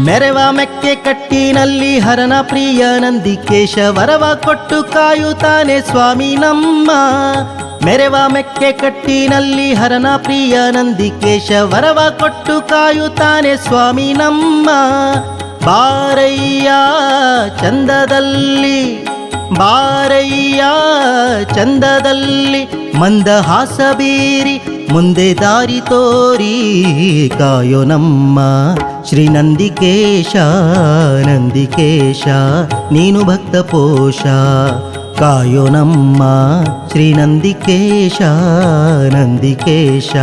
ಮೆರವ ಮೆಕ್ಕೆ ಕಟ್ಟಿನಲ್ಲಿ ಹರನ ಪ್ರಿಯ ನಂದಿಕೇಶ ವರವ ಕೊಟ್ಟು ಕಾಯುತ್ತಾನೆ ಸ್ವಾಮಿ ನಮ್ಮ. ಮೆರವ ಮೆಕ್ಕೆ ಕಟ್ಟಿನಲ್ಲಿ ಹರನ ಪ್ರಿಯ ನಂದಿಕೇಶ ವರವ ಕೊಟ್ಟು ಕಾಯುತ್ತಾನೆ ಸ್ವಾಮಿ ನಮ್ಮ. ಬಾರಯ್ಯ ಚಂದದಲ್ಲಿ ಬಾರಯ್ಯ ಚಂದದಲ್ಲಿ ಮಂದಹಾಸ ಬೀರಿ ಮುಂದೆ ದಾರಿ ತೋರಿ ಕಾಯೋ ನಮ್ಮ ಶ್ರೀ ನಂದಿಕೇಶ. ನಂದಿಕೇಶ ನೀನು ಭಕ್ತ ಪೋಷ ಕಾಯೋ ನಮ್ಮ ಶ್ರೀ ನಂದಿಕೇಶ. ನಂದಿಕೇಶ